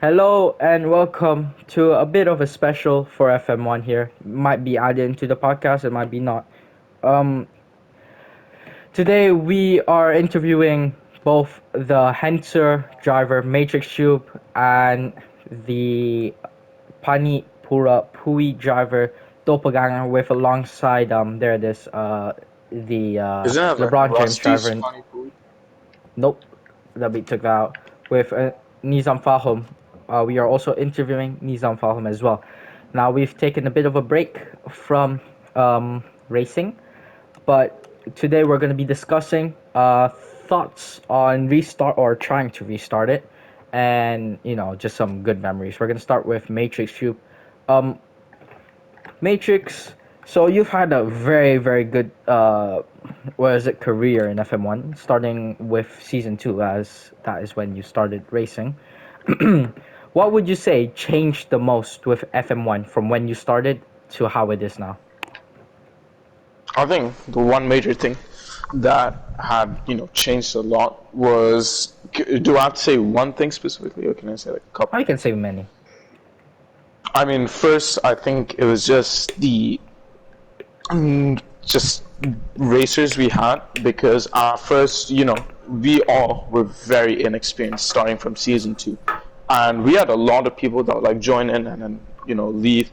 Hello and welcome to a bit of a special for FM1 here. Might be added into the podcast, it might be not. Um, Today we are interviewing both the Henser driver Matrix Tube and the Pani Pura Pui driver Doppelganger with alongside there it is the Isn't it like LeBron James driver. Rusty's Funny Food? Nope, that we took that out with Nizam Fahum. We are also interviewing Nizam Fahum as well. Now we've taken a bit of a break from racing, but today we're going to be discussing thoughts on restart or trying to restart it, and just some good memories. We're going to start with Matrix Tube. Um, Matrix. So you've had a very very good career in FM1, starting with season 2, as that is when you started racing. What would you say changed the most with FM1 from when you started to how it is now? I think the one major thing that had changed a lot was. Do I have to say one thing specifically, or can I say like a couple? I can say many. I mean, first I think it was just the just racers we had, because our first, we all were very inexperienced starting from season 2, and we had a lot of people that would like join in and then leave,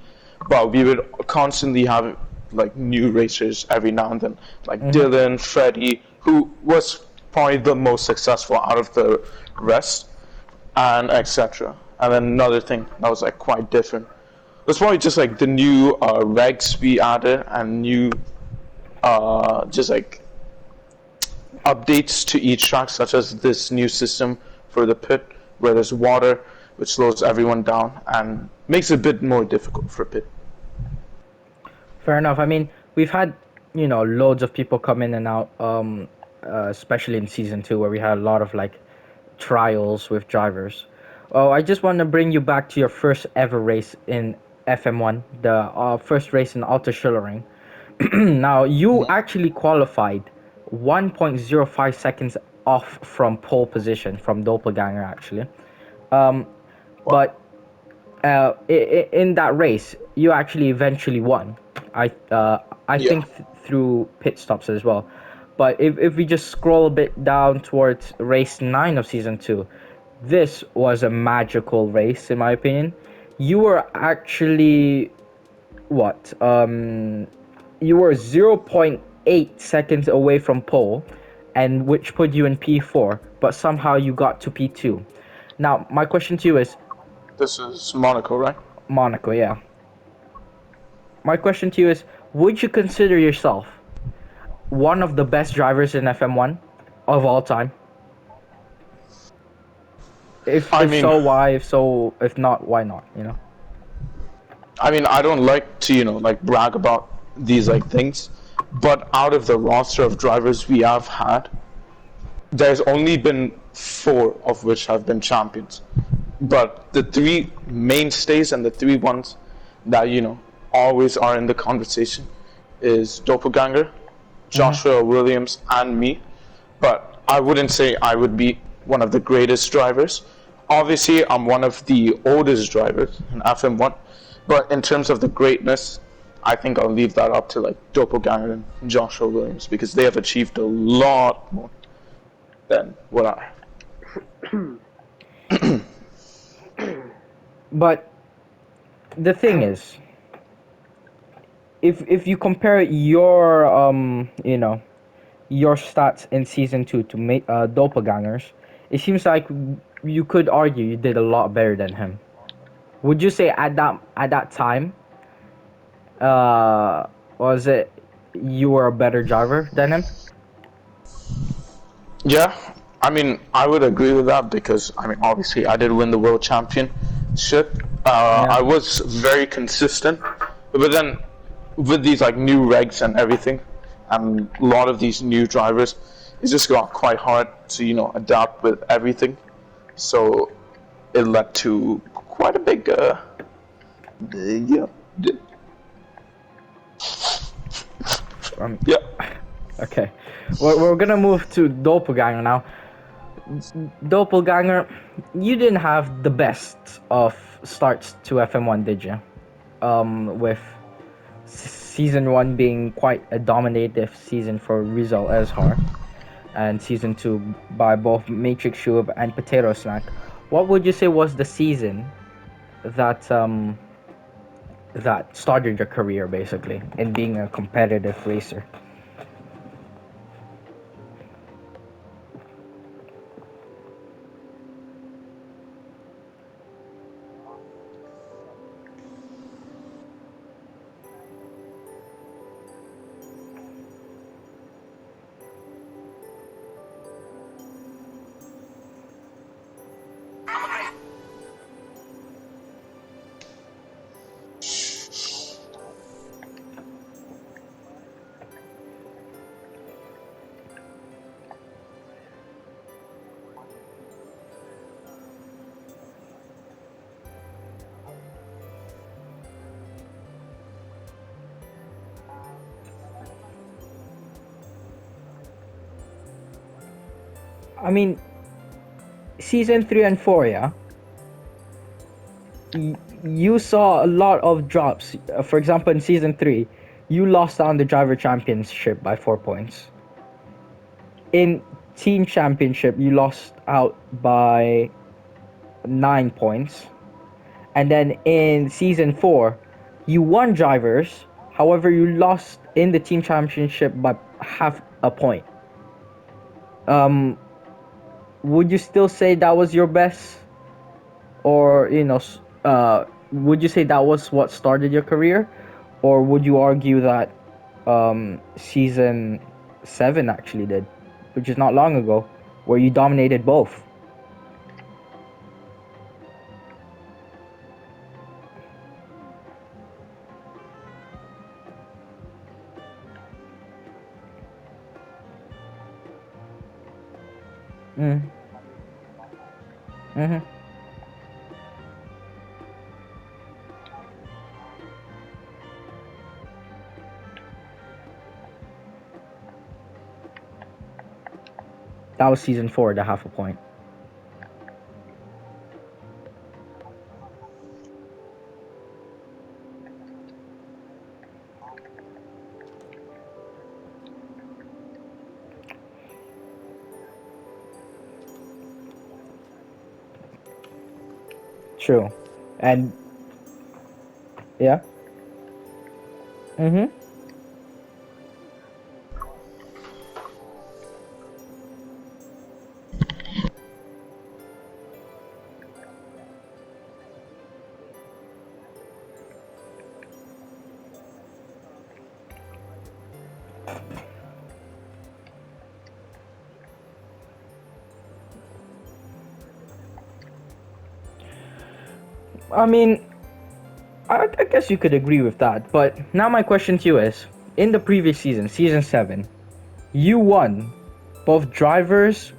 but we would constantly have like new racers every now and then, like Dylan, Freddie, who was probably the most successful out of the rest, and etc. And then another thing that was like quite different was probably just like the new regs we added, and new just like updates to each track, such as this new system for the pit where there's water, which slows everyone down and makes it a bit more difficult for pit. Fair enough. I mean, we've had loads of people come in and out, especially in season 2, where we had a lot of like trials with drivers. Oh, I just want to bring you back to your first ever race in FM1, the first race in Alta Schillering. Now, you actually qualified 1.05 seconds off from pole position from Doppelganger, actually. But in that race, you actually eventually won. I think through pit stops as well. But if we just scroll a bit down towards race 9 of season 2, this was a magical race in my opinion. You were actually what? You were 0.8 seconds away from pole, and which put you in P4, but somehow you got to P2. Now, my question to you is, This is Monaco, right? Monaco, yeah. My question to you is, would you consider yourself one of the best drivers in FM1 of all time? If so, why? If not, why not? I mean, I don't like to like brag about these like things, but out of the roster of drivers we have had, there's only been 4 of which have been champions. But the 3 mainstays and the 3 ones that always are in the conversation is Doppelganger, Joshua Williams, and me. But I wouldn't say I would be one of the greatest drivers. Obviously, I'm one of the oldest drivers in FM1, but in terms of the greatness, I think I'll leave that up to like Doppelganger and Joshua Williams, because they have achieved a lot more than what I have. But the thing is, if you compare your your stats in season 2 to Doppelgangers, it seems like you could argue you did a lot better than him. Would you say at that time, was it you were a better driver than him? Yeah, I mean, I would agree with that, because I mean, obviously, I did win the world championship. I was very consistent, but then with these like new regs and everything, and a lot of these new drivers, it just got quite hard to adapt with everything. So it led to quite a big, yeah, Um, yeah. okay, we're gonna move to Doppelganger now. Doppelganger, you didn't have the best of starts to FM1, did you? With season 1 being quite a dominative season for Rizal Ezhar, and season 2 by both Matrix Shub and Potato Snack. What would you say was the season that that started your career basically in being a competitive racer? I mean, season 3 and 4, yeah. You saw a lot of drops. For example, in season 3, you lost on the driver championship by 4 points. In team championship, you lost out by 9 points. And then in season 4, you won drivers. However, you lost in the team championship by half a point. Would you still say that was your best? Or, would you say that was what started your career? Or would you argue that season 7 actually did, which is not long ago, where you dominated both? Mm. Mm-hmm. That was season 4, the half a point. True. And yeah. Mm-hmm. I mean, I guess you could agree with that. But now my question to you is, in the previous season, season 7, you won both drivers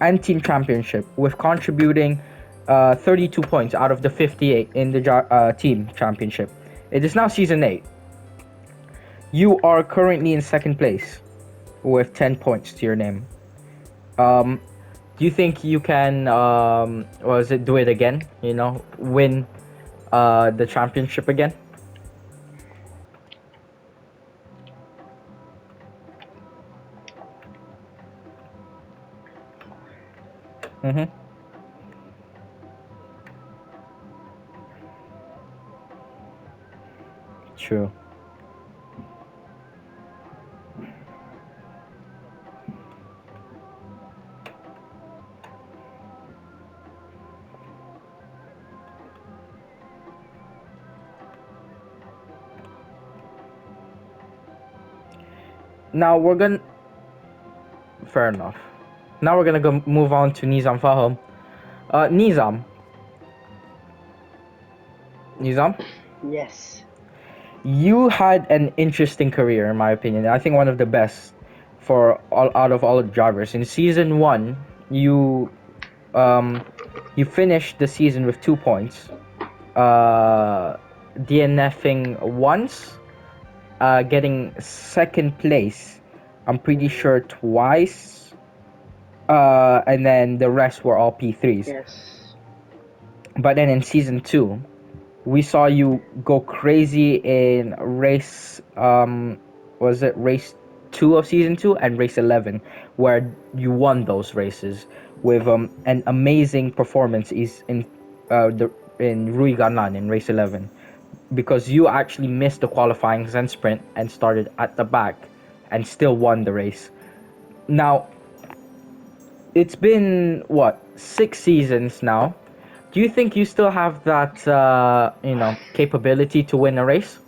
and team championship with contributing 32 points out of the 58 in the team championship. It is now season 8. You are currently in second place with 10 points to your name. Um, do you think you can, was it do it again? Win the championship again? Mm-hmm. True. Now we're gonna. Fair enough. Now we're gonna go move on to Nizam Faham. Nizam. Nizam, Yes. you had an interesting career, in my opinion. I think one of the best for out of all the drivers. In season 1, um, you finished the season with 2 points. DNFing once, getting second place. I'm pretty sure twice, And then the rest were all P3s. Yes. But then in season two, we saw you go crazy in race. Was it race two of season two and race 11, where you won those races with an amazing performance is in Rui Ganan in race 11, because you actually missed the qualifying and sprint and started at the back and still won the race. Now, it's been what, 6 seasons now. Do you think you still have that capability to win a race?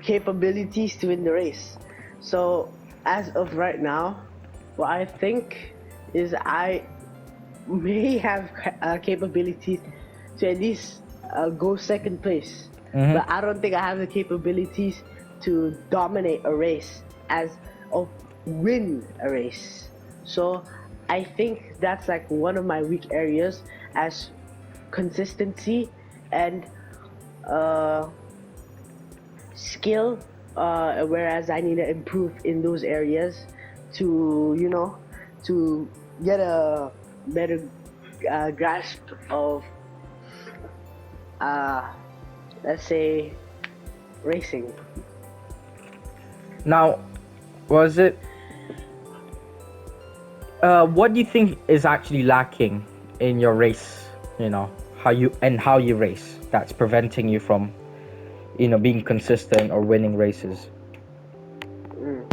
Capabilities to win the race. So as of right now, what I think is I may have capabilities to at least go second place, but I don't think I have the capabilities to dominate a race as of win a race. So I think that's like one of my weak areas as consistency and skill, whereas I need to improve in those areas to to get a better grasp of uh, let's say racing. Now, was it? What do you think is actually lacking in your race? How you race that's preventing you from, being consistent or winning races. Mm.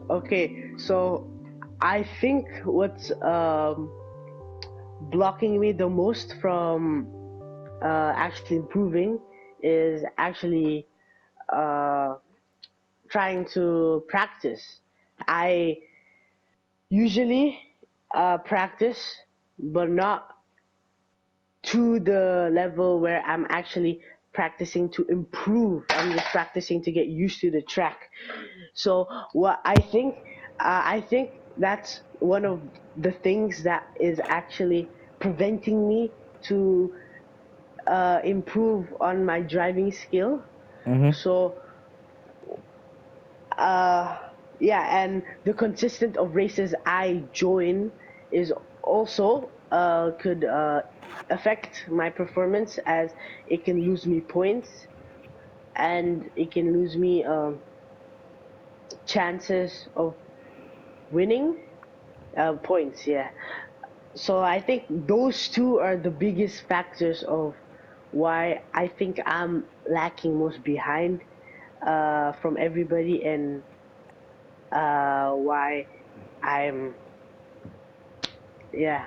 Okay, so I think what's blocking me the most from actually improving is actually uh, trying to practice. I usually practice, but not to the level where I'm actually practicing to improve. I'm just practicing to get used to the track. So what I think that's one of the things that is actually preventing me to improve on my driving skill. Mm-hmm. So uh, yeah, and the consistent of races I join is also could affect my performance as it can lose me points and it can lose me chances of winning points. Yeah, so I think those two are the biggest factors of why I think I'm lacking most behind from everybody, and why I'm yeah.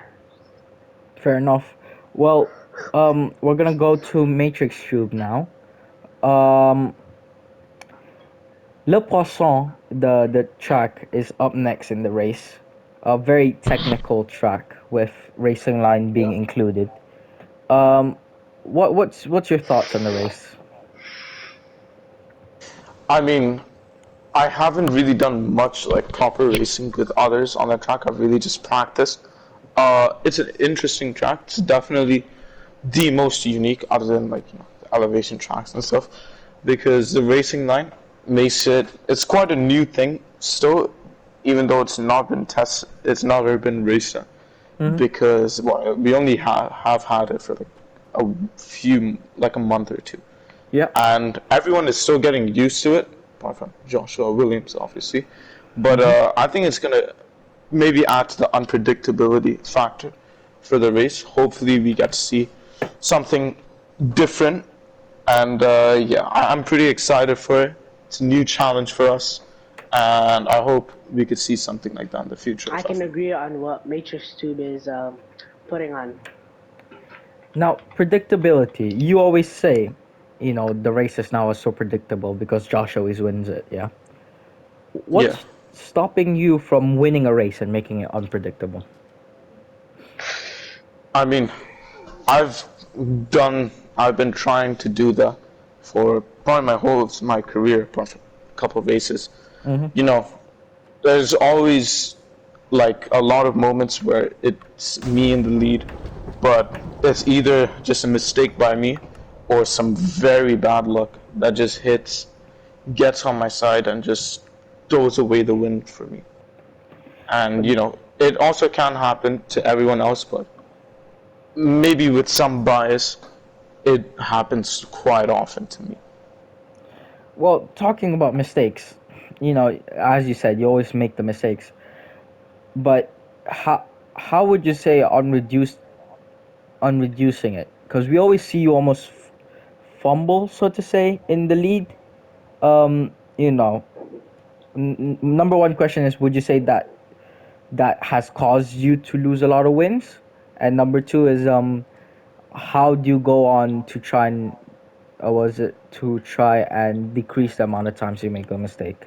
Fair enough. Well, we're gonna go to Matrix Tube now. Um, Le Poisson, the track is up next in the race. A very technical track with racing line being included. Um, what's your thoughts on the race? I mean, I haven't really done much like proper racing with others on that track. I've really just practiced. It's an interesting track. It's definitely the most unique, other than like the elevation tracks and stuff, because the racing line makes it's quite a new thing still, even though it's not been tested. It's never been raced Mm-hmm. because well, we only have had it for like a like a month or two, Yeah. and everyone is still getting used to it, apart from Joshua Williams, obviously. But Mm-hmm. I think it's gonna maybe add to the unpredictability factor for the race. Hopefully, we get to see something different, and yeah, I'm pretty excited for it. It's a new challenge for us, and I hope we could see something like that in the future I as well. can agree on what Matrix Tube is putting on. Now, predictability. You always say, the races now are so predictable because Josh always wins it. Yeah. Yeah, What's stopping you from winning a race and making it unpredictable? I mean, I've I've been trying to do that for probably my career, apart from a couple of races. Mm-hmm. You know, there's always like a lot of moments where it's me in the lead, but it's either just a mistake by me or some very bad luck that just hits gets on my side and just throws away the win for me. And Um, it also can happen to everyone else, but maybe with some bias, it happens quite often to me. well, talking about mistakes, as you said, you always make the mistakes. But how how would you say on reducing it? Because we always see you almost fumble, so to say, in the lead. Um, you know, number one question is, would you say that has caused you to lose a lot of wins? And number two is, how do you go on to try and was it to try and decrease the amount of times you make a mistake?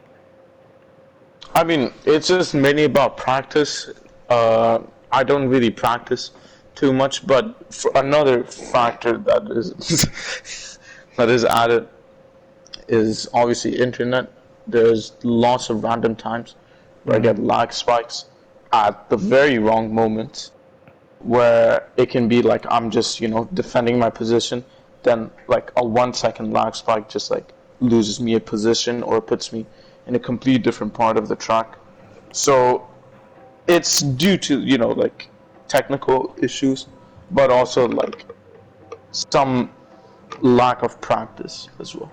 I mean, it's just mainly about practice. I don't really practice too much, but for another factor that is that is added is obviously internet. There's lots of random times where I Mm, get lag spikes at the very wrong moment, where it can be like I'm just defending my position, then like a 1 second lag spike just like loses me a position or puts me in a complete different part of the track. So it's due to like technical issues, but also like some lack of practice as well.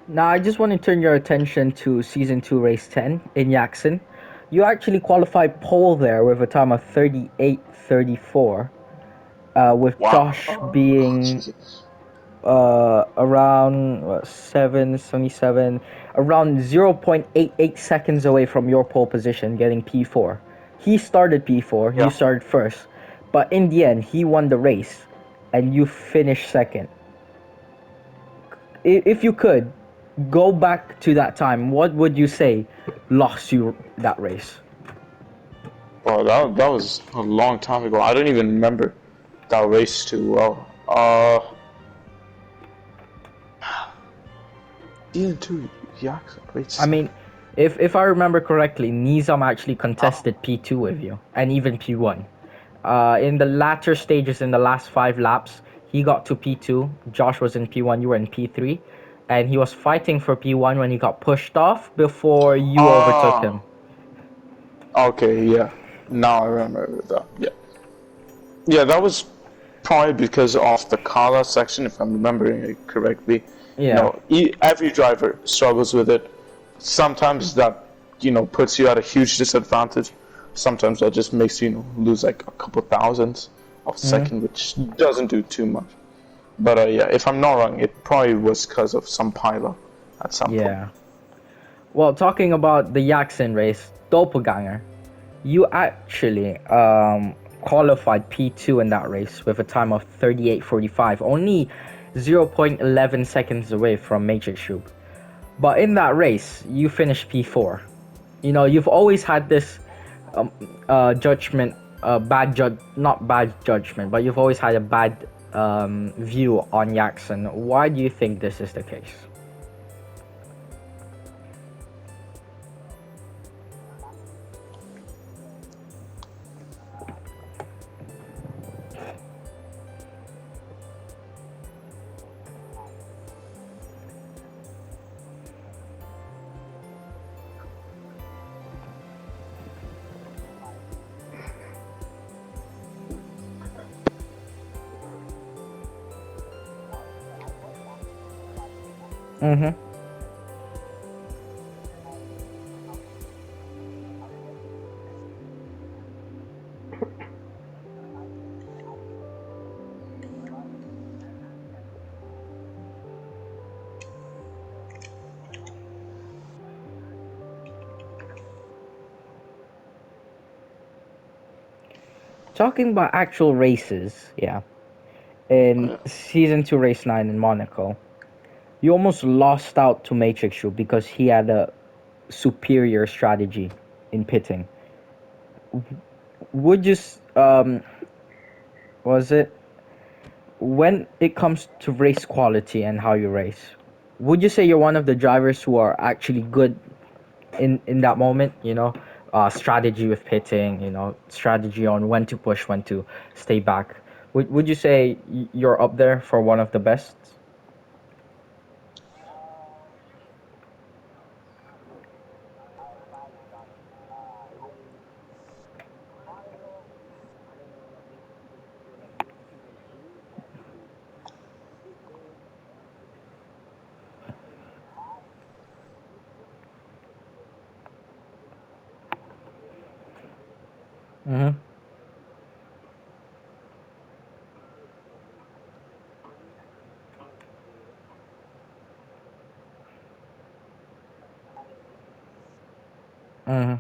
Now, I just want to turn your attention to season 2, race 10 in Yaxon. You actually qualified pole there with a time of 38:34, with Josh Wow. being around 7:77, around 0.88 seconds away from your pole position, getting P4. He started P4, you Yeah. started first, but in the end, he won the race and you finished second. If you could go back to that time, what would you say lost you that race? Oh, that was a long time ago. I don't even remember that race too well. Season two, yeah, I race. mean, if I remember correctly, Nizam actually contested P2 with you, and even P1. In the latter stages, in the last 5 laps, he got to P2. Josh was in P1, you were in P3, and he was fighting for P1 when he got pushed off before you overtook Ah, him. okay, yeah. Now I remember that. Yeah, yeah, that was probably because of the Kala section, if I'm remembering it correctly. Yeah. Every driver struggles with it. Sometimes that puts you at a huge disadvantage. Sometimes that just makes you lose like a couple thousandths of a Mm-hmm. second, which doesn't do too much. But yeah, if I'm not wrong, it probably was because of some pileup at some point. Yeah. Well, talking about the Yaxin race, Doppelganger, you actually qualified P2 in that race with a time of 38:45, only 0.11 seconds away from Matrix Troop. But in that race, you finished P4. You've always had this um, judgment, bad judge, not bad judgment, but you've always had a bad view on Yaxon. Why do you think this is the case? Mm-hmm. Talking about actual races, yeah. In season 2, race 9 in Monaco, you almost lost out to Matrix Shoe because he had a superior strategy in pitting. Would you, was it, when it comes to race quality and how you race, would you say you're one of the drivers who are actually good in that moment? Strategy with pitting, strategy on when to push, when to stay back. Would you say you're up there for one of the best? Mhm. Mhm.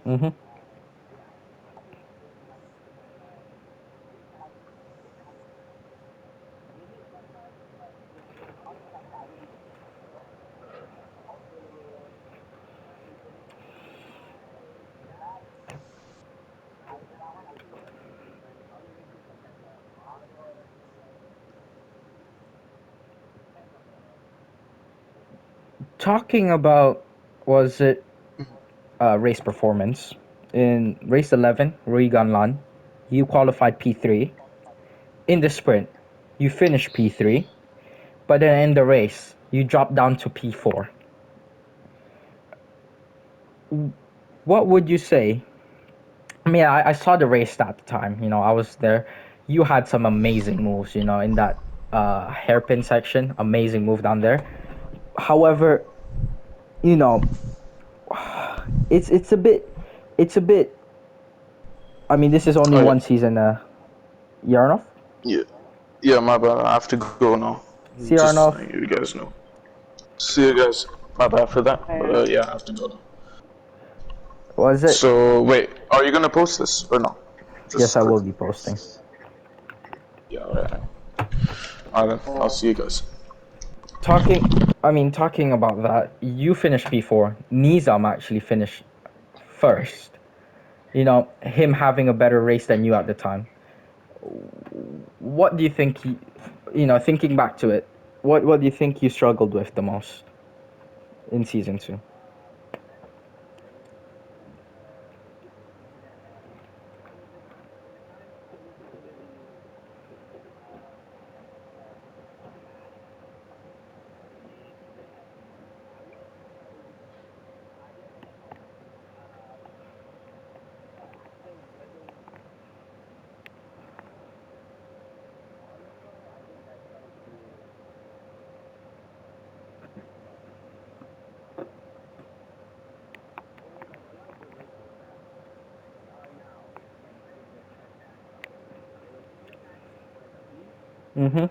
Mhm. Talking about, was it race performance in race 11, Rui you qualified P3 in the sprint. You finished P3, but then in the race you dropped down to P4. What would you say? I mean, I saw the race at the time. I was there. You had some amazing moves. In that hairpin section, amazing move down there. However, you know, it's a bit. I mean, this is only Oh yeah, one season. Yarnov, yeah, yeah. My bad. I have to go now. see Just Yarnov, so you guys know. See you guys. My bad for that. Fair But enough. yeah, I have to go now. was it? So wait, are you gonna post this or no? Yes, Just I will quickly. be posting. Yeah. All right. All right. Then. I'll see you guys. Talking, talking about that, you finished P4. Nizam actually finished first. Him having a better race than you at the time. What do you think thinking back to it, what do you think you struggled with the most in season 2? Mm-hmm.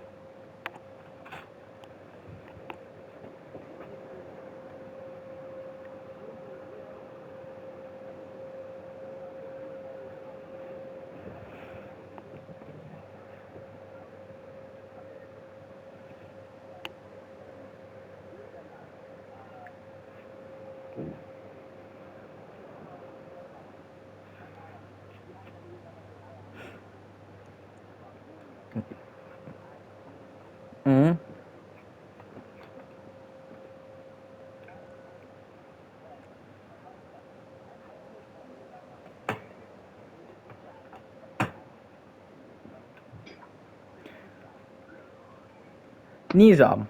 Mm-hmm. Nizam,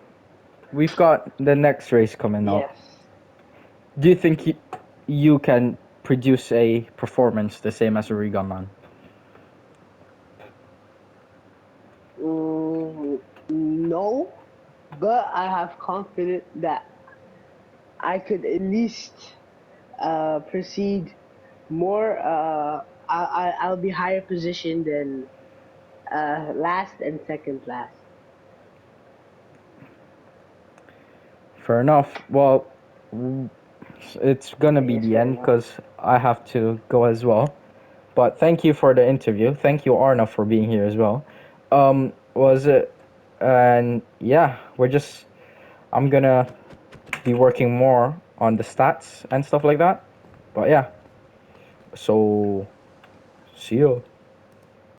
we've got the next race coming up. Yes. Do you think you can produce a performance the same as a Rigaman? No, but I have confidence that I could at least proceed more. I'll be higher positioned than last and second last. Fair enough. Well, it's gonna be Yes, the fair end enough. because I have to go as well. But thank you for the interview. Thank you, Arna, for being here as well. Was it? And yeah, I'm gonna be working more on the stats and stuff like that. But yeah, so see you.